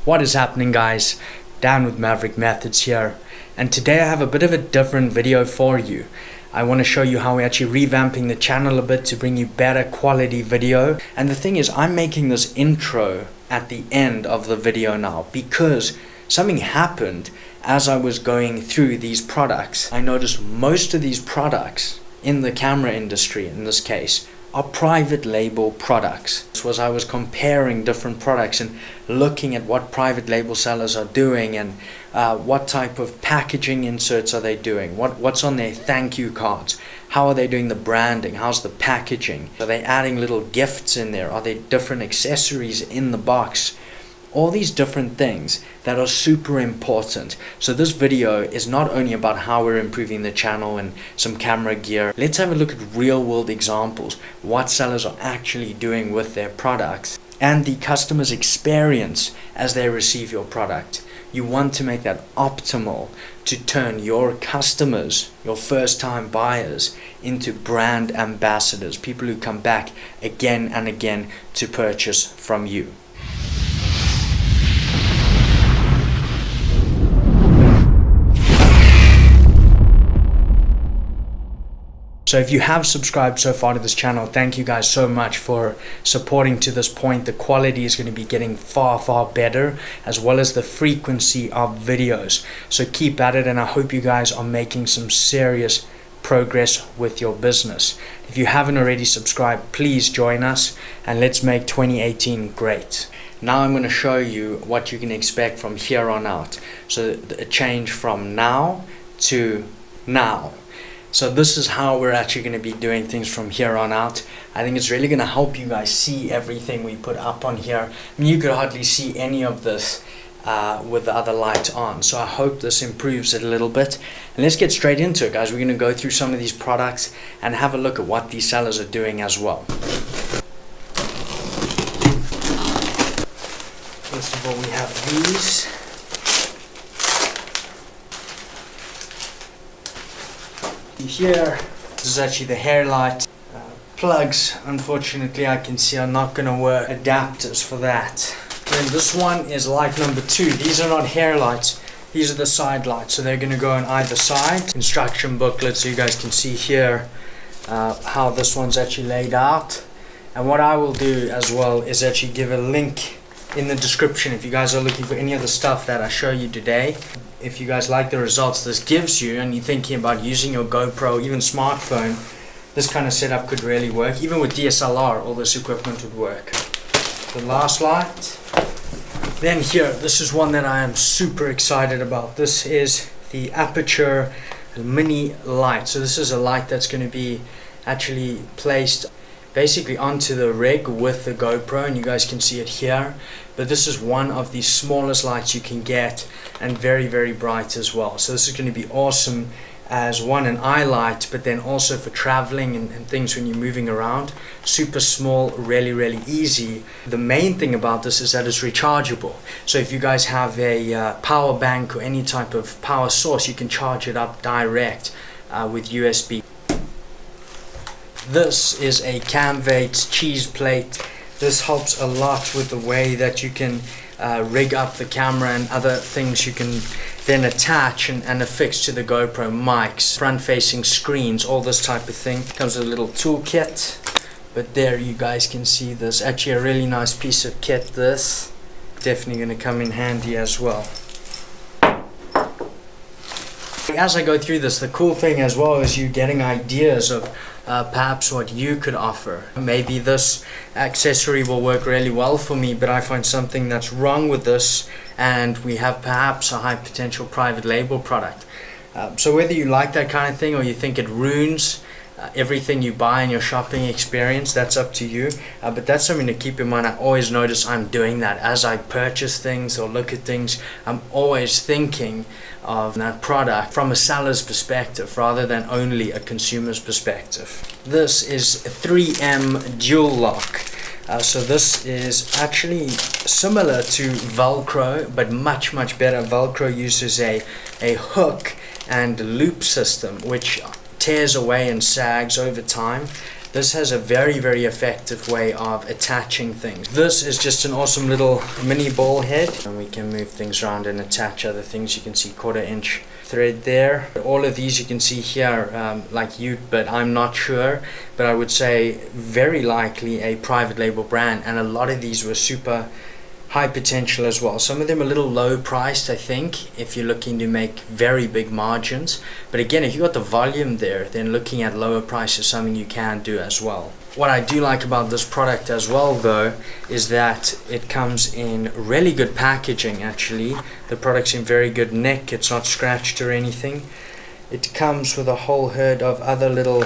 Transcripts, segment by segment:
What is happening, guys? Dan with Maverick Methods here, and today I have a bit of a different video for you. I want to show you how we're actually revamping the channel a bit to bring you better quality video. And the thing is, I'm making this intro at the end of the video now because something happened as I was going through these products. I noticed most of these products in the camera industry, in this case, are private label products. This was, I was comparing different products and looking at what private label sellers are doing and what type of packaging inserts are they doing, what's on their thank you cards, how are they doing the branding, how's the packaging, are they adding little gifts in there, are there different accessories in the box, all these different things that are super important. So this video is not only about how we're improving the channel and some camera gear. Let's have a look at real world examples, what sellers are actually doing with their products and the customer's experience as they receive your product. You want to make that optimal to turn your customers, your first time buyers, into brand ambassadors, people who come back again and again to purchase from you. So if you have subscribed so far to this channel, thank you guys so much for supporting to this point. The quality is going to be getting far better, as well as the frequency of videos. So keep at it, and I hope you guys are making some serious progress with your business. If you haven't already subscribed, please join us and let's make 2018 great. Now I'm going to show you what you can expect from here on out. So a change from now to now. So this is how we're actually going to be doing things from here on out. I think it's really going to help you guys see everything we put up on here. I mean, you could hardly see any of this with the other light on. So I hope this improves it a little bit. And let's get straight into it, guys. We're going to go through some of these products and have a look at what these sellers are doing as well. First of all, we have these. Here, this is actually the hair light. Plugs, unfortunately, I can see are not going to work. Adapters for that. Then this one is light number 2. These are not hair lights, these are the side lights, so they're going to go on either side. Instruction booklet, so you guys can see here how this one's actually laid out. And what I will do as well is actually give a link in the description if you guys are looking for any of the stuff that I show you today. If you guys like the results this gives you and you're thinking about using your GoPro, even smartphone, this kind of setup could really work. Even with DSLR, all this equipment would work. The last light. Then here, this is one that I am super excited about. This is the Apature mini light. So this is a light that's going to be actually placed basically onto the rig with the GoPro, and you guys can see it here. But this is one of the smallest lights you can get, and very bright as well. So this is going to be awesome as an eye light, but then also for traveling and things when you're moving around. Super small, really easy. The main thing about this is that it's rechargeable. So if you guys have a power bank or any type of power source, you can charge it up direct with USB. This is a Camvate's cheese plate. This helps a lot with the way that you can rig up the camera and other things you can then attach and affix to the GoPro, mics, front-facing screens, all this type of thing. Comes with a little toolkit, but there you guys can see this. Actually a really nice piece of kit. This definitely going to come in handy as well. As I go through this, the cool thing as well is you getting ideas of perhaps what you could offer. Maybe this accessory will work really well for me, but I find something that's wrong with this and we have perhaps a high potential private label product. So whether you like that kind of thing or you think it ruins everything you buy in your shopping experience, that's up to you. But that's something to keep in mind. I always notice I'm doing that as I purchase things or look at things. I'm always thinking of that product from a seller's perspective rather than only a consumer's perspective. This is 3M dual lock. So this is actually similar to Velcro, but much better. Velcro uses a hook and loop system which tears away and sags over time. This has a very effective way of attaching things. This is just an awesome little mini ball head, and we can move things around and attach other things. You can see 1/4 inch thread there. All of these you can see here, like but I'm not sure, but I would say very likely a private label brand, and a lot of these were super high potential as well. Some of them a little low priced, I think, if you're looking to make very big margins. But again, if you got the volume there, then looking at lower price is something you can do as well. What I do like about this product as well though is that it comes in really good packaging. Actually, the product's in very good nick, it's not scratched or anything. It comes with a whole herd of other little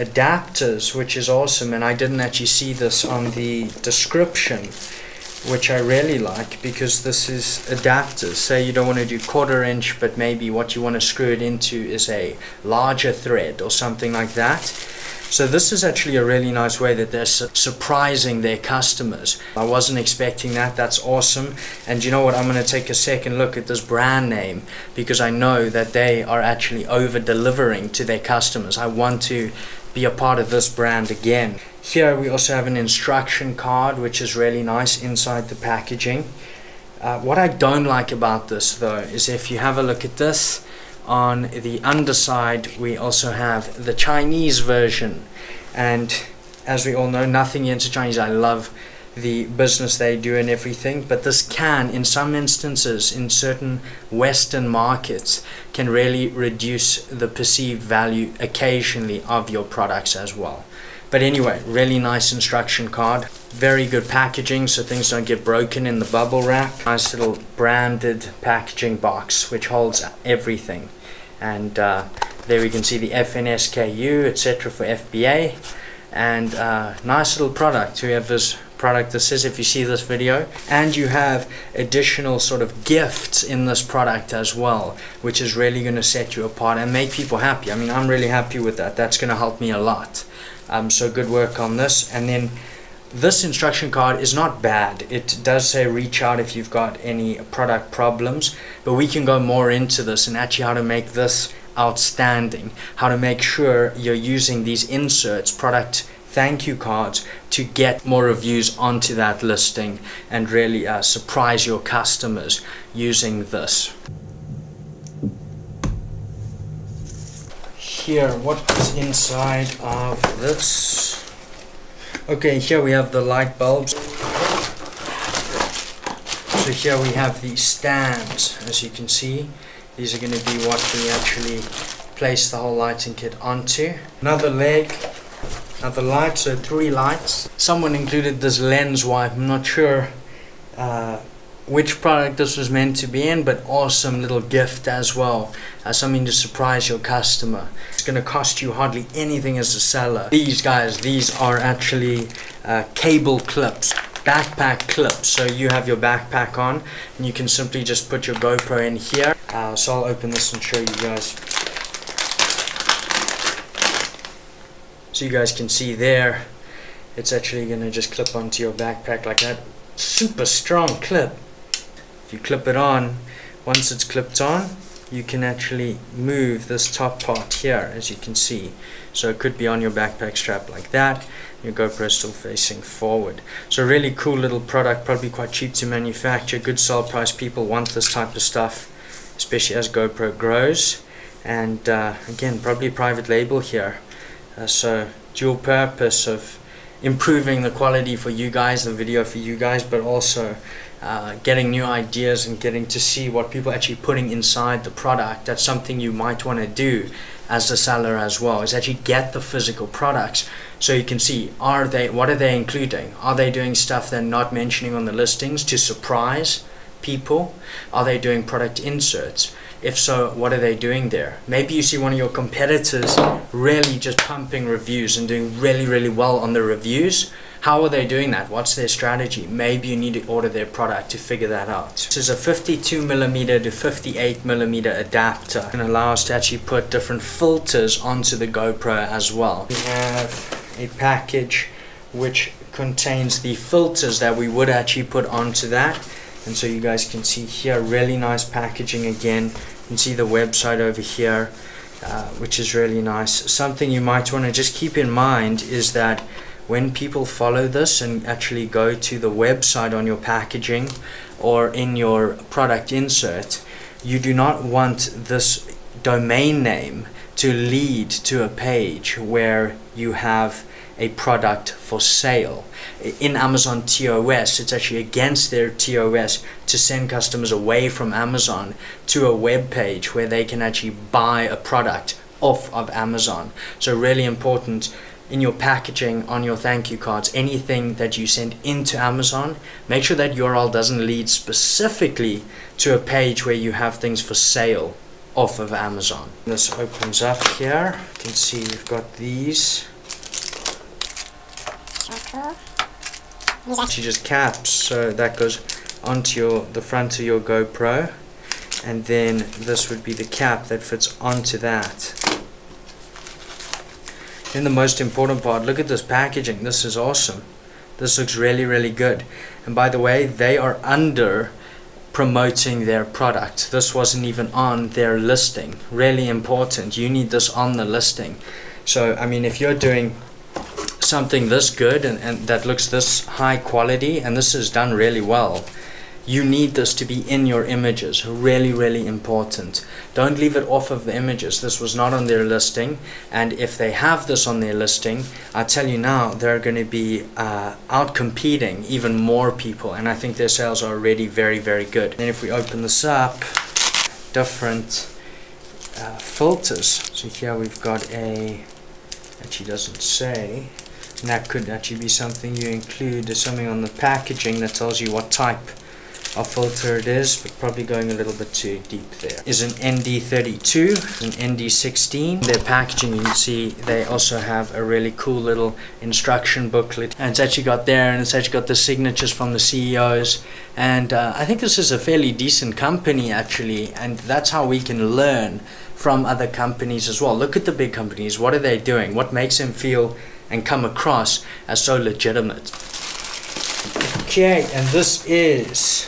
adapters, which is awesome, and I didn't actually see this on the description, which I really like, because this is adapters. Say you don't want to do 1/4 inch, but maybe what you want to screw it into is a larger thread or something like that. So this is actually a really nice way that they're surprising their customers. I wasn't expecting that. That's awesome. And you know what, I'm going to take a second look at this brand name, because I know that they are actually over delivering to their customers. I want to be a part of this brand again. Here we also have an instruction card, which is really nice inside the packaging. What I don't like about this though is if you have a look at this, on the underside we also have the Chinese version, and as we all know, nothing against Chinese. I love the business they do and everything, but this can, in some instances, in certain Western markets, can really reduce the perceived value occasionally of your products as well. But anyway, really nice instruction card, very good packaging so things don't get broken in the bubble wrap. Nice little branded packaging box which holds everything, and there we can see the FNSKU, etc. for FBA, and nice little product. Whoever's product this is, if you see this video, and you have additional sort of gifts in this product as well, which is really going to set you apart and make people happy. I mean, I'm really happy with that. That's going to help me a lot. So good work on this. And then this instruction card is not bad. It does say reach out if you've got any product problems, but we can go more into this and actually how to make this outstanding, how to make sure you're using these inserts, product thank you cards, to get more reviews onto that listing and really surprise your customers using this. Here, what is inside of this? Okay, here we have the light bulbs. So here we have the stands, as you can see. These are going to be what we actually place the whole lighting kit onto. Another leg, another light, so 3 lights. Someone included this lens wipe. I'm not sure which product this was meant to be in, but awesome little gift as well, something to surprise your customer. It's going to cost you hardly anything as a seller. These guys, these are actually cable clips, backpack clips. So you have your backpack on and you can simply just put your GoPro in here. So I'll open this and show you guys. So you guys can see there, it's actually going to just clip onto your backpack like that. Super strong clip. If you clip it on, once it's clipped on, you can actually move this top part here, as you can see. So it could be on your backpack strap like that. Your GoPro is still facing forward. So really cool little product, probably quite cheap to manufacture, good sell price. People want this type of stuff, especially as GoPro grows. And again, probably private label here. So dual purpose of improving the quality for you guys, the video for you guys, but also getting new ideas and getting to see what people are actually putting inside the product. That's something you might want to do as a seller as well, is actually get the physical products so you can see, what are they including? Are they doing stuff they're not mentioning on the listings to surprise people? Are they doing product inserts? If so, what are they doing there? Maybe you see one of your competitors really just pumping reviews and doing really well on the reviews. How are they doing that? What's their strategy? Maybe you need to order their product to figure that out. This is a 52mm to 58mm adapter and allows us to actually put different filters onto the GoPro as well. We have a package which contains the filters that we would actually put onto that. And so you guys can see here, really nice packaging again. You can see the website over here. which is really nice. Something you might want to just keep in mind is that when people follow this and actually go to the website on your packaging or in your product insert, you do not want this domain name to lead to a page where you have a product for sale. In Amazon TOS, it's actually against their TOS to send customers away from Amazon to a web page where they can actually buy a product off of Amazon. So really important in your packaging, on your thank you cards, anything that you send into Amazon, make sure that URL doesn't lead specifically to a page where you have things for sale off of Amazon. This opens up here. You can see you've got these. Actually just caps, so that goes onto the front of your GoPro, and then this would be the cap that fits onto that. Then the most important part, look at this packaging. This is awesome. This looks really, really good. And by the way, they are under promoting their product. This wasn't even on their listing. Really important. You need this on the listing. So I mean, if you're doing something this good and that looks this high quality, and this is done really well, you need this to be in your images. Really, really important. Don't leave it off of the images. This was not on their listing, and if they have this on their listing, I tell you now, they're going to be out competing even more people, and I think their sales are already very, very good. And if we open this up, different filters. So here we've got actually doesn't say, and that could actually be something you include. There's something on the packaging that tells you what type of filter it is, but probably going a little bit too deep there. Is an ND32, an ND16. Their packaging, you can see they also have a really cool little instruction booklet, and it's actually got there, and it's actually got the signatures from the CEOs, and I think this is a fairly decent company actually, and that's how we can learn from other companies as well. Look at the big companies. What are they doing? What makes them feel and come across as so legitimate? Okay, and this is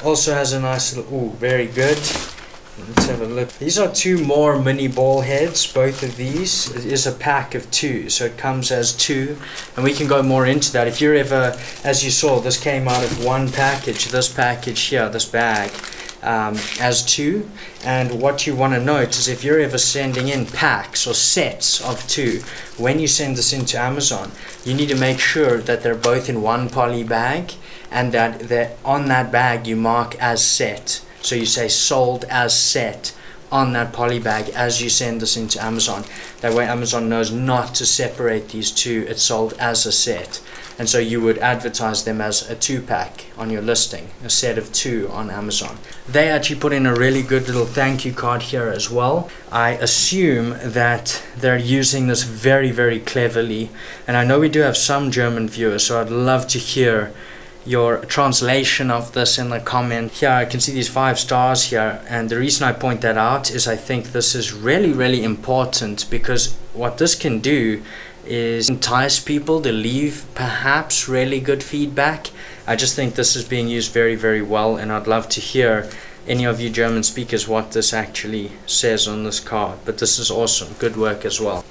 also has a nice little, very good. Let's have a look. These are two more mini ball heads, both of these. It is a pack of two, so it comes as two, and we can go more into that. If you're ever, as you saw, this came out of one package, this package here, this bag, as two, and what you want to note is if you're ever sending in packs or sets of two, when you send this into Amazon, you need to make sure that they're both in one poly bag, and that on that bag you mark as set. So you say sold as set on that poly bag as you send this into Amazon. That way Amazon knows not to separate these two. It's sold as a set. And so you would advertise them as a 2-pack on your listing, a set of 2 on Amazon. They actually put in a really good little thank you card here as well. I assume that they're using this very, very cleverly. And I know we do have some German viewers, so I'd love to hear your translation of this in the comment. Here I can see these 5 stars here, and the reason I point that out is I think this is really, really important, because what this can do is entice people to leave perhaps really good feedback. I just think this is being used very, very well, and I'd love to hear any of you German speakers what this actually says on this card. But this is awesome. Good work as well.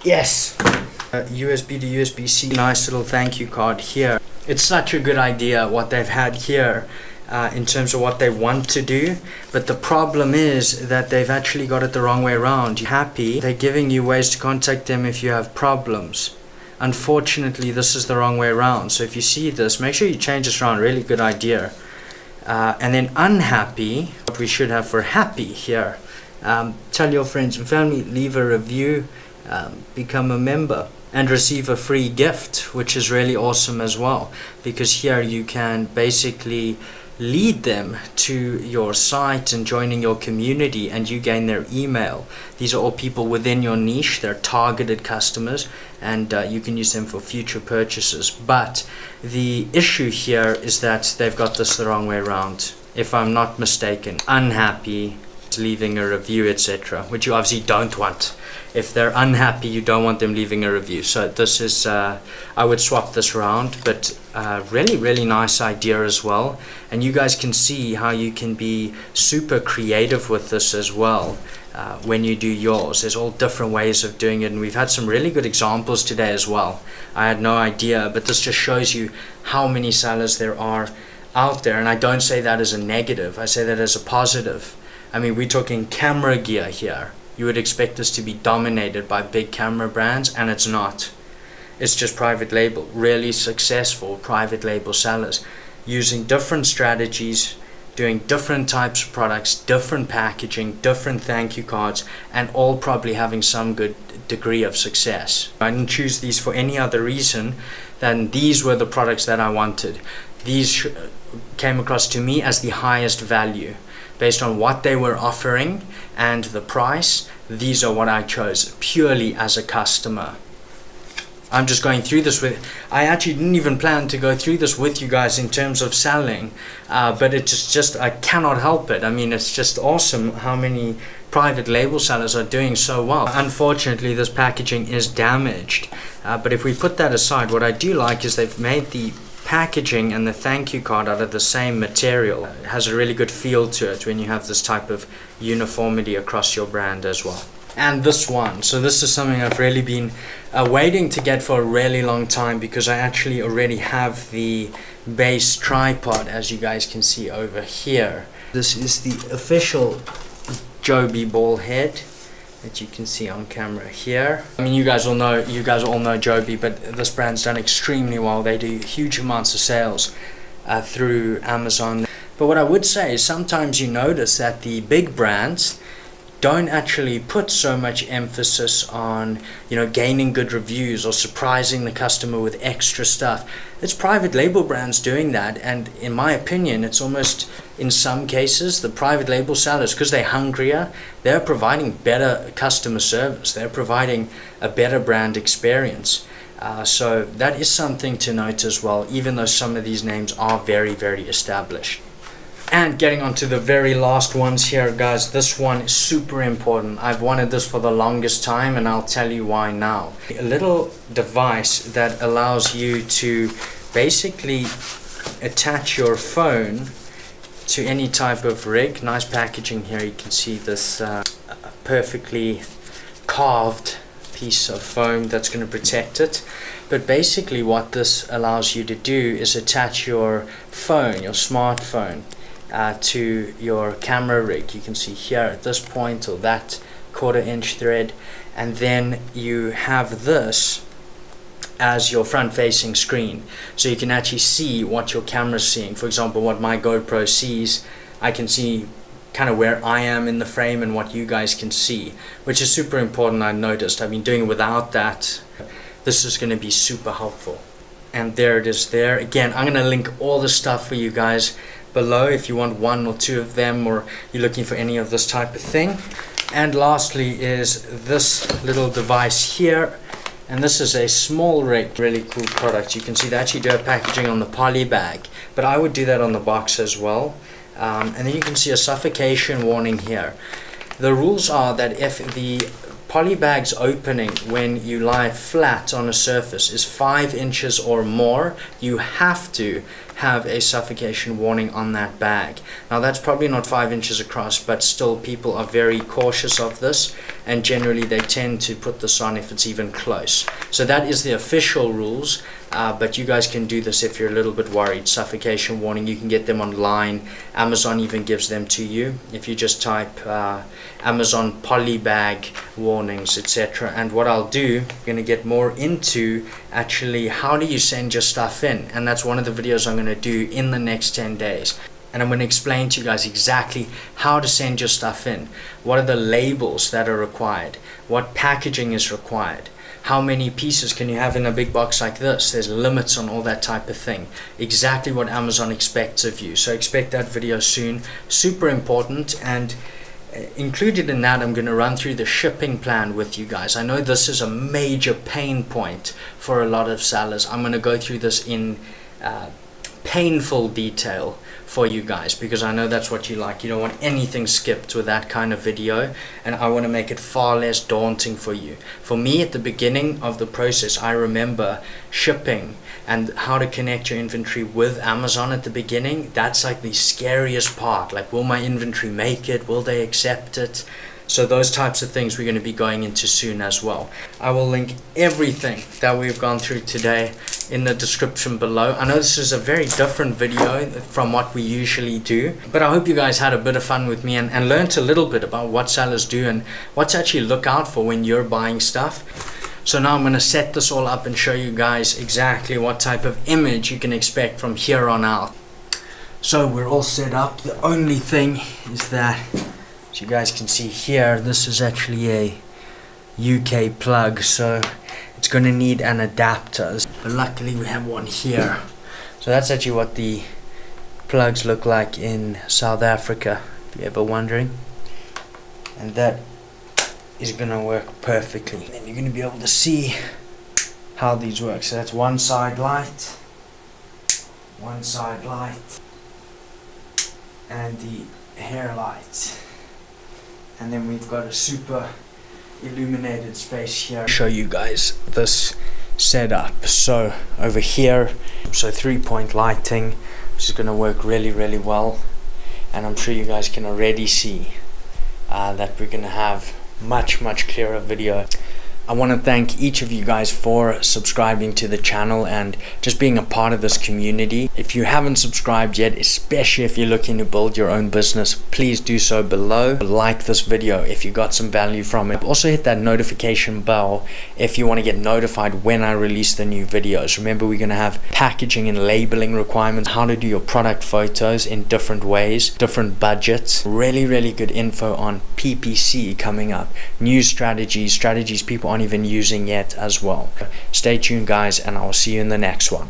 Yes. USB to USB-C, nice little thank you card here. It's such a good idea what they've had here in terms of what they want to do, but the problem is that they've actually got it the wrong way around. You're happy, they're giving you ways to contact them if you have problems. Unfortunately, this is the wrong way around. So if you see this, make sure you change this around. Really good idea. And then unhappy, what we should have for happy here. Tell your friends and family, leave a review, become a member, and receive a free gift, which is really awesome as well, because here you can basically lead them to your site and joining your community, and you gain their email. These are all people within your niche. They're targeted customers, and you can use them for future purchases. But the issue here is that they've got this the wrong way around, if I'm not mistaken. Unhappy, leaving a review, etc., which you obviously don't want. If they're unhappy, you don't want them leaving a review. So this is, I would swap this around, but really nice idea as well. And you guys can see how you can be super creative with this as well. When you do yours, there's all different ways of doing it, and we've had some really good examples today as well. I had no idea, but this just shows you how many sellers there are out there. And I don't say that as a negative, I say that as a positive. I mean, we're talking camera gear here. You would expect this to be dominated by big camera brands, and it's not. It's just private label, really successful private label sellers using different strategies, doing different types of products, different packaging, different thank you cards, and all probably having some good degree of success. I didn't choose these for any other reason than these were the products that I wanted. These came across to me as the highest value. Based on what they were offering and the price, these are what I chose purely as a customer. I'm just going through this I actually didn't even plan to go through this with you guys in terms of selling, but it just I cannot help it. I mean, it's just awesome how many private label sellers are doing so well. Unfortunately, this packaging is damaged, but if we put that aside, what I do like is they've made the packaging and the thank you card out of the same material. It has a really good feel to it when you have this type of uniformity across your brand as well. And this one, so this is something I've really been waiting to get for a really long time, because I actually already have the base tripod, as you guys can see over here. This is the official JOBY BallHead that you can see on camera here. I mean, you guys all know JOBY, but this brand's done extremely well. They do huge amounts of sales through Amazon. But what I would say is sometimes you notice that the big brands don't actually put so much emphasis on, you know, gaining good reviews or surprising the customer with extra stuff. It's private label brands doing that, and in my opinion, it's almost, in some cases, the private label sellers, because they're hungrier, they're providing better customer service, they're providing a better brand experience. So that is something to note as well, even though some of these names are very established. And getting on to the very last ones here, guys, this one is super important. I've wanted this for the longest time, and I'll tell you why now. A little device that allows you to basically attach your phone to any type of rig. Nice packaging here. You can see this perfectly carved piece of foam that's going to protect it. But basically what this allows you to do is attach your phone, your smartphone, to your camera rig. You can see here at this point, or that 1/4" thread, and then you have this as your front facing screen, so you can actually see what your camera's seeing. For example, what my GoPro sees, I can see kind of where I am in the frame and what you guys can see, which is super important. I noticed I've been doing without that. This is going to be super helpful. And there it is there. Again, I'm going to link all the stuff for you guys below if you want one or two of them, or you're looking for any of this type of thing. And lastly is this little device here, and this is a small rig, really cool product. You can see they actually do a packaging on the poly bag, but I would do that on the box as well. And then you can see a suffocation warning here. The rules are that if the poly bag's opening when you lie flat on a surface is 5 inches or more, you have to have a suffocation warning on that bag. Now that's probably not 5 inches across, but still people are very cautious of this, and generally they tend to put this on if it's even close. So that is the official rules, but you guys can do this if you're a little bit worried. Suffocation warning, you can get them online. Amazon even gives them to you if you just type Amazon poly bag warnings, etc. And what I'll do, I'm going to get more into actually how do you send your stuff in, and that's one of the videos I'm going to do in the next 10 days. And I'm going to explain to you guys exactly how to send your stuff in, what are the labels that are required, what packaging is required, how many pieces can you have in a big box like this, there's limits on all that type of thing, exactly what Amazon expects of you. So expect that video soon, super important. And included in that, I'm going to run through the shipping plan with you guys. I know this is a major pain point for a lot of sellers. I'm going to go through this in painful detail for you guys, because I know that's what you like. You don't want anything skipped with that kind of video, and I want to make it far less daunting for you. For me, at the beginning of the process, I remember shipping and how to connect your inventory with Amazon at the beginning. That's like the scariest part. Like, will my inventory make it? Will they accept it? So those types of things we're going to be going into soon as well. I will link everything that we've gone through today in the description below. I know this is a very different video from what we usually do, but I hope you guys had a bit of fun with me and learned a little bit about what sellers do and what to actually look out for when you're buying stuff. So now I'm going to set this all up and show you guys exactly what type of image you can expect from here on out. So we're all set up. The only thing is that, as you guys can see here, this is actually a UK plug, so it's going to need an adapter, but luckily we have one here. So that's actually what the plugs look like in South Africa, if you're ever wondering, and that is going to work perfectly. And you're going to be able to see how these work. So that's one side light, and the hair light. And then we've got a super illuminated space here. I'll show you guys this setup. So over here, so 3-point lighting, which is going to work really well. And I'm sure you guys can already see that we're going to have much clearer video. I want to thank each of you guys for subscribing to the channel and just being a part of this community. If you haven't subscribed yet, especially if you're looking to build your own business, please do so below. Like this video if you got some value from it. Also hit that notification bell if you want to get notified when I release the new videos. Remember, we're going to have packaging and labeling requirements, how to do your product photos in different ways, different budgets, really good info on PPC coming up, new strategies people aren't even using yet as well. Stay tuned guys, and I will see you in the next one.